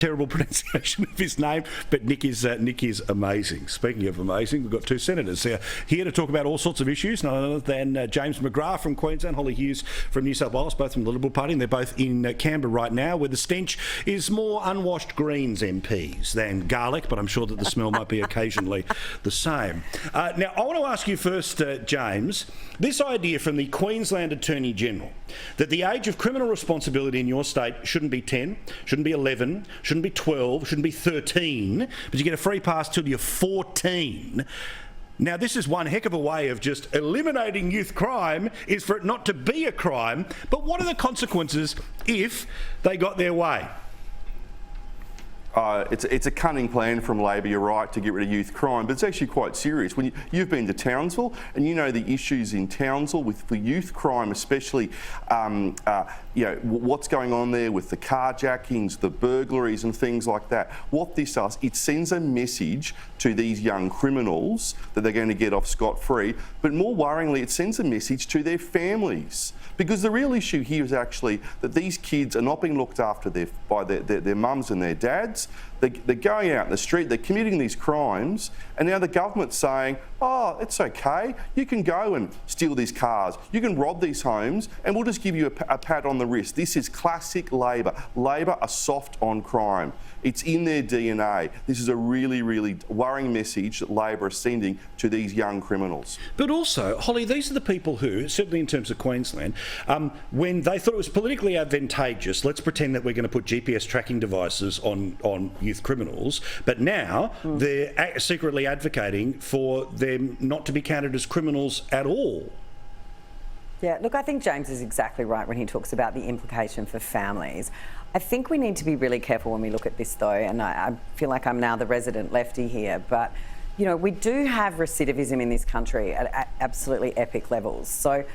terrible pronunciation of his name, but Nick is amazing. Speaking of amazing, we've got two senators here to talk about all sorts of issues, none other than James McGrath from Queensland, Holly Hughes from New South Wales, both from the Liberal Party, and they're both in Canberra right now, where the stench is more unwashed Greens MPs than garlic, but I'm sure that the smell might be occasionally the same. Now, I want to ask you first, James, this idea from the Queensland Attorney-General that the age of criminal responsibility in your state shouldn't be 10, shouldn't be 11, shouldn't be 12, shouldn't be 13, but you get a free pass till you're 14. Now, this is one heck of a way of just eliminating youth crime, is for it not to be a crime. But what are the consequences if they got their way? It's a cunning plan from Labor, you're right, to get rid of youth crime, but it's actually quite serious. When you've been to Townsville and you know the issues in Townsville with the youth crime, especially, what's going on there with the carjackings, the burglaries and things like that. What this does, it sends a message to these young criminals that they're going to get off scot-free, but more worryingly, it sends a message to their families. Because the real issue here is actually that these kids are not being looked after by their mums and their dads. They're going out in the street, they're committing these crimes, and now the government's saying, oh, it's okay, you can go and steal these cars, you can rob these homes, and we'll just give you a pat on the wrist. This is classic Labor. Labor are soft on crime. It's in their DNA. This is a really, really worrying message that Labor are sending to these young criminals. But also, Holly, these are the people who, certainly in terms of Queensland, when they thought it was politically advantageous, let's pretend that we're going to put GPS tracking devices on youth criminals, but now they're secretly advocating for them not to be counted as criminals at all. Yeah, look, I think James is exactly right when he talks about the implication for families. I think we need to be really careful when we look at this, though, and I feel like I'm now the resident lefty here, but, you know, we do have recidivism in this country at absolutely epic levels. So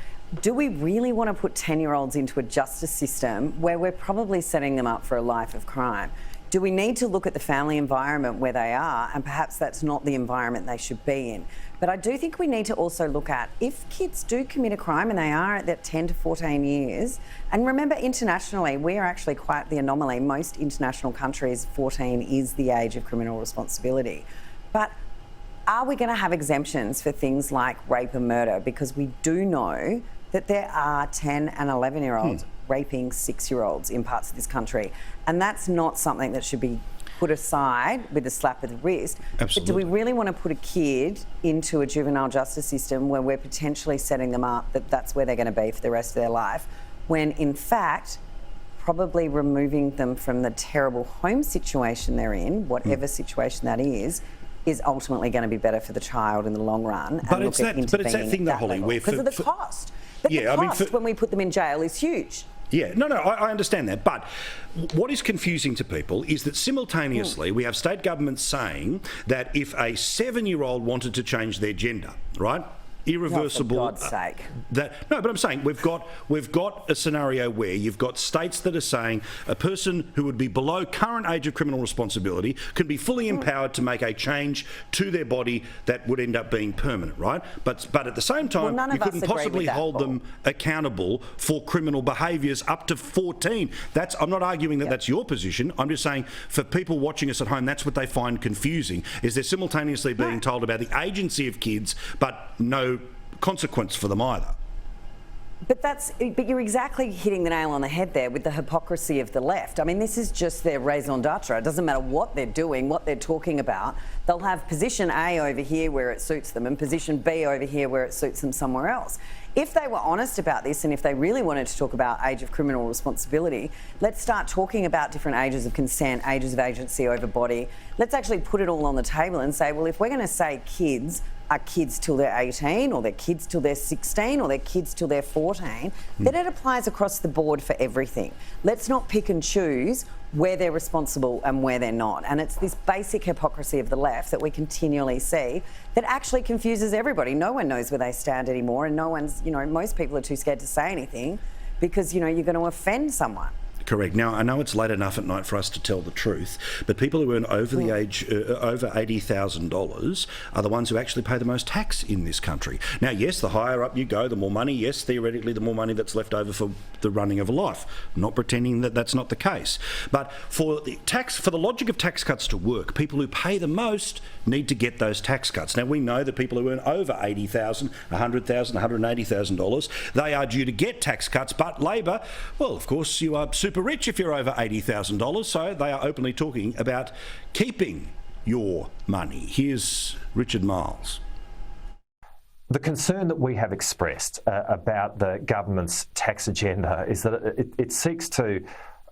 do we really want to put 10-year-olds into a justice system where we're probably setting them up for a life of crime? Do we need to look at the family environment where they are, and perhaps that's not the environment they should be in? But I do think we need to also look at, if kids do commit a crime and they are at that 10 to 14 years, and remember internationally, we are actually quite the anomaly. Most international countries, 14 is the age of criminal responsibility. But are we going to have exemptions for things like rape and murder? Because we do know that there are 10 and 11-year-olds raping 6-year-olds in parts of this country. And that's not something that should be put aside with a slap of the wrist. Absolutely. But do we really want to put a kid into a juvenile justice system where we're potentially setting them up that that's where they're going to be for the rest of their life, when in fact probably removing them from the terrible home situation they're in, whatever situation that is ultimately going to be better for the child in the long run. But it's that thing that, Holly, where because of the cost. But the cost when we put them in jail is huge. Yeah, no, I understand that. But what is confusing to people is that simultaneously we have state governments saying that if a 7-year-old wanted to change their gender, right? Irreversible. No, for God's sake. No, but I'm saying we've got a scenario where you've got states that are saying a person who would be below current age of criminal responsibility can be fully empowered to make a change to their body that would end up being permanent, right? But at the same time, you couldn't possibly hold them accountable for criminal behaviours up to 14. I'm not arguing that that's your position. I'm just saying for people watching us at home, that's what they find confusing, is they're simultaneously being told about the agency of kids, but no consequence for them either. But you're exactly hitting the nail on the head there with the hypocrisy of the left. I mean, this is just their raison d'etre. It doesn't matter what they're doing, what they're talking about. They'll have position A over here where it suits them and position B over here where it suits them somewhere else. If they were honest about this and if they really wanted to talk about age of criminal responsibility, let's start talking about different ages of consent, ages of agency over body. Let's actually put it all on the table and say, well, if we're going to say kids are kids till they're 18, or they're kids till they're 16, or they're kids till they're 14, then it applies across the board for everything. Let's not pick and choose where they're responsible and where they're not. And it's this basic hypocrisy of the left that we continually see that actually confuses everybody. No one knows where they stand anymore, and no one's, most people are too scared to say anything because, you're going to offend someone. Correct. Now, I know it's late enough at night for us to tell the truth, but people who earn over the age, over $80,000 are the ones who actually pay the most tax in this country. Now, yes, the higher up you go, the more money. Yes, theoretically, the more money that's left over for the running of a life. I'm not pretending that that's not the case. But for the logic of tax cuts to work, people who pay the most need to get those tax cuts. Now, we know that people who earn over $80,000, $100,000, $180,000, they are due to get tax cuts, but Labor, well, of course, you are super rich if you're over $80,000, so they are openly talking about keeping your money. Here's Richard Miles. The concern that we have expressed about the government's tax agenda is that it seeks to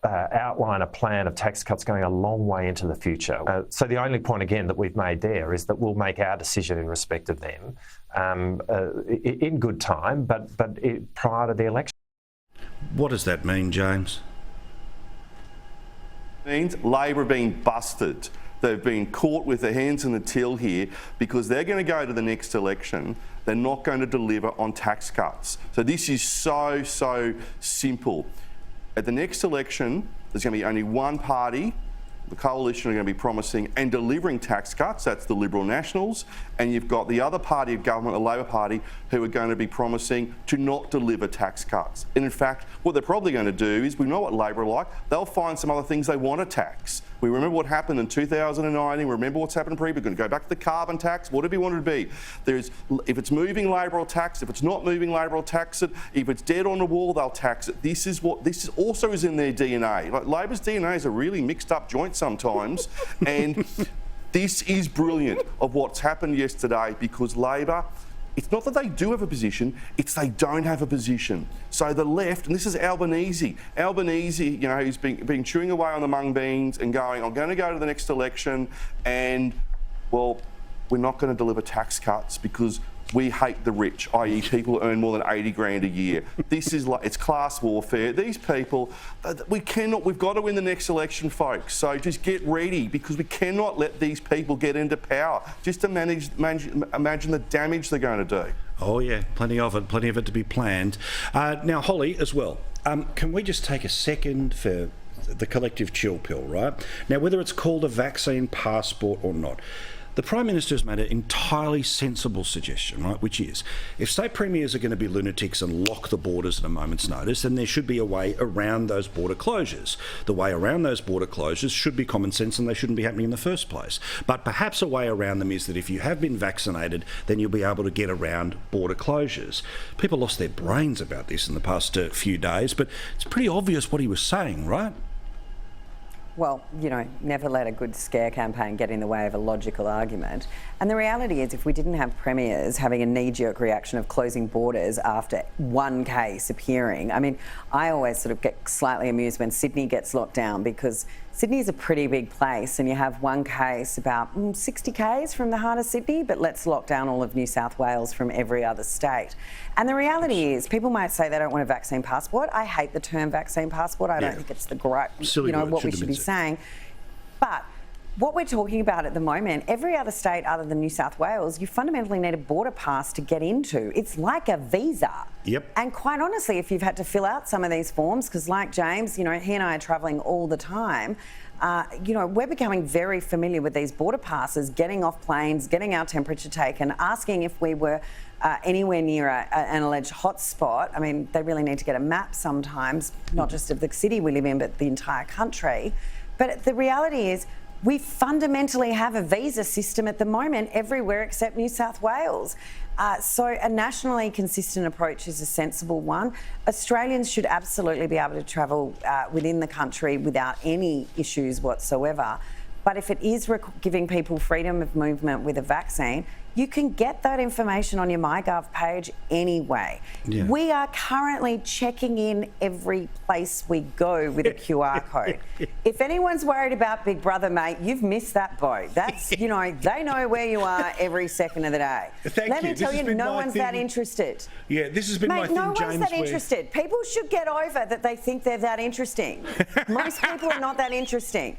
outline a plan of tax cuts going a long way into the future. So the only point, again, that we've made there is that we'll make our decision in respect of them in good time, but prior to the election. What does that mean, James? It means Labor are being busted. They've been caught with their hands in the till here because they're going to go to the next election. They're not going to deliver on tax cuts. So this is so simple. At the next election, there's going to be only one party. The coalition are going to be promising and delivering tax cuts. That's the Liberal Nationals. And you've got the other party of government, the Labor Party, who are going to be promising to not deliver tax cuts. And in fact, what they're probably going to do is, we know what Labor are like, they'll find some other things they want to tax. We remember what happened in 2019. We remember what's happened pre. We're going to go back to the carbon tax. What do we want it to be? If it's moving Labor, will tax. If it's not moving Labor, will tax it. If it's dead on the wall, they'll tax it. This also is in their DNA. Like, Labor's DNA is a really mixed up joint sometimes, and this is brilliant of what's happened yesterday, because Labor, it's not that they do have a position, it's they don't have a position. So the left, and this is Albanese, who's been chewing away on the mung beans and going, I'm going to go to the next election and, well, we're not going to deliver tax cuts because we hate the rich, i.e. people who earn more than 80 grand a year. This is like, it's class warfare. These people, we've got to win the next election, folks. So just get ready, because we cannot let these people get into power. Just imagine the damage they're going to do. Oh yeah, plenty of it to be planned. Now, Holly, as well, can we just take a second for the collective chill pill, right? Now, whether it's called a vaccine passport or not, the Prime Minister has made an entirely sensible suggestion, right, which is, if state premiers are going to be lunatics and lock the borders at a moment's notice, then there should be a way around those border closures. The way around those border closures should be common sense, and they shouldn't be happening in the first place. But perhaps a way around them is that if you have been vaccinated, then you'll be able to get around border closures. People lost their brains about this in the past few days, but it's pretty obvious what he was saying, right? Well, never let a good scare campaign get in the way of a logical argument. And the reality is, if we didn't have premiers having a knee-jerk reaction of closing borders after one case appearing, I mean, I always sort of get slightly amused when Sydney gets locked down, because Sydney is a pretty big place and you have one case about 60 k's from the heart of Sydney, but let's lock down all of New South Wales from every other state. And the reality is, people might say they don't want a vaccine passport. I hate the term vaccine passport. I don't think it's the great, what we should be saying. But what we're talking about at the moment, every other state other than New South Wales, you fundamentally need a border pass to get into. It's like a visa. Yep. And quite honestly, if you've had to fill out some of these forms, because like James, he and I are travelling all the time, we're becoming very familiar with these border passes, getting off planes, getting our temperature taken, asking if we were anywhere near an alleged hotspot. I mean, they really need to get a map sometimes, not just of the city we live in, but the entire country. But the reality is, we fundamentally have a visa system at the moment everywhere except New South Wales. So a nationally consistent approach is a sensible one. Australians should absolutely be able to travel within the country without any issues whatsoever. But if it is giving people freedom of movement with a vaccine, you can get that information on your MyGov page anyway. Yeah. We are currently checking in every place we go with a QR code. If anyone's worried about Big Brother, mate, you've missed that boat. That's, they know where you are every second of the day. Let me tell you, no one's that interested. Yeah, this has been my thing, James. No one's that interested. People should get over that they think they're that interesting. Most people are not that interesting.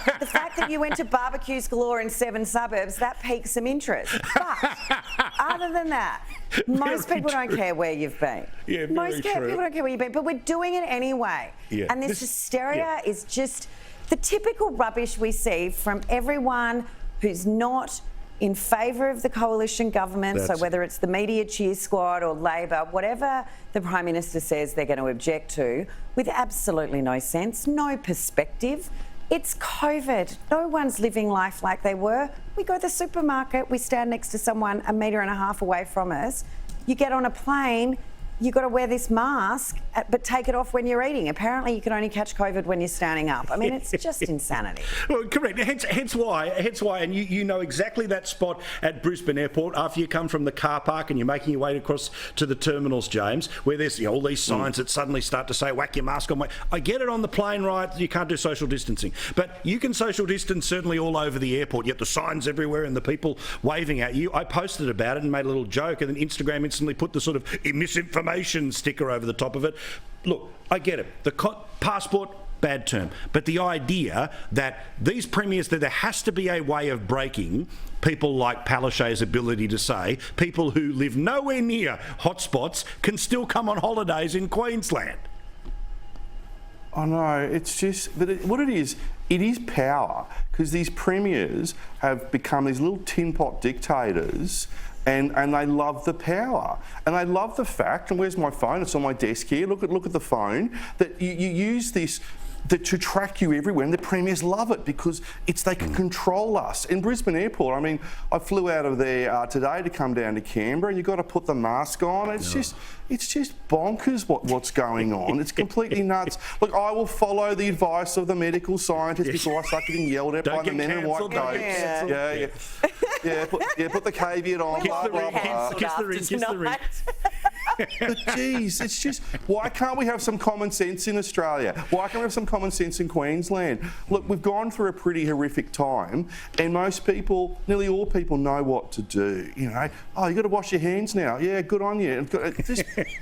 But the fact that you went to barbecues galore in 7 suburbs, that piques some interest. But other than that, most people don't care where you've been. Yeah, very most true. people don't care where you've been, but we're doing it anyway. Yeah. And this hysteria is just the typical rubbish we see from everyone who's not in favour of the coalition government. So whether it's the media cheer squad or Labor, whatever the Prime Minister says they're going to object to, with absolutely no sense, no perspective. It's COVID. No one's living life like they were. We go to the supermarket, we stand next to someone 1.5 metres away from us. You get on a plane, you've got to wear this mask, but take it off when you're eating. Apparently, you can only catch COVID when you're standing up. I mean, it's just insanity. Well, correct. Hence why, and you know exactly that spot at Brisbane Airport after you come from the car park and you're making your way across to the terminals, James, where there's all these signs that suddenly start to say, whack your mask on. I get it on the plane, right? You can't do social distancing. But you can social distance certainly all over the airport. You have the signs everywhere and the people waving at you. I posted about it and made a little joke, and then Instagram instantly put the sort of misinformation sticker over the top of it. Look, I get it. The passport, bad term. But the idea that these premiers, that there has to be a way of breaking people like Palaszczuk's ability to say people who live nowhere near hotspots can still come on holidays in Queensland. I know, it's just, what it is power, because these premiers have become these little tin pot dictators. And they love the power. And they love the fact, and where's my phone? It's on my desk here. Look at the phone. That you use this to track you everywhere, and the premiers love it because they can control us. In Brisbane Airport, I mean, I flew out of there today to come down to Canberra, and you've got to put the mask on. It's just bonkers what's going on. It's completely nuts. Look, I will follow the advice of the medical scientists before I start getting yelled at by the men in white coats. Put the caveat on. Blah, blah, blah. Kiss the ring. But geez, it's just, why can't we have some common sense in Australia? Why can't we have some common sense in Queensland? Look, we've gone through a pretty horrific time, and most people, nearly all people, know what to do. You know, you got to wash your hands now. Yeah, good on you.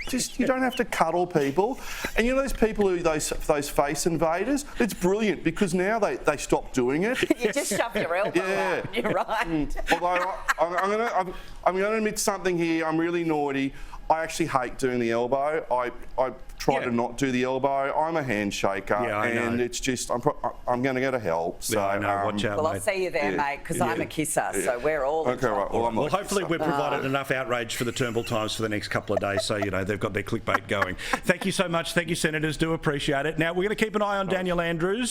Just you don't have to cuddle people. And you know those people who those face invaders? It's brilliant because now they stop doing it. You just shove your elbow out. You're right. Although I'm going to admit something here. I'm really naughty. I actually hate doing the elbow. I try to not do the elbow. I'm a handshaker, and it's just I'm going to go to hell. So I know. Watch out, well, mate. I'll see you there, mate, because I'm a kisser, so we're all okay. Right. Well, hopefully we've provided enough outrage for the Turnbull Times for the next couple of days, so they've got their clickbait going. Thank you so much. Thank you, senators. Do appreciate it. Now we're going to keep an eye on Daniel Andrews.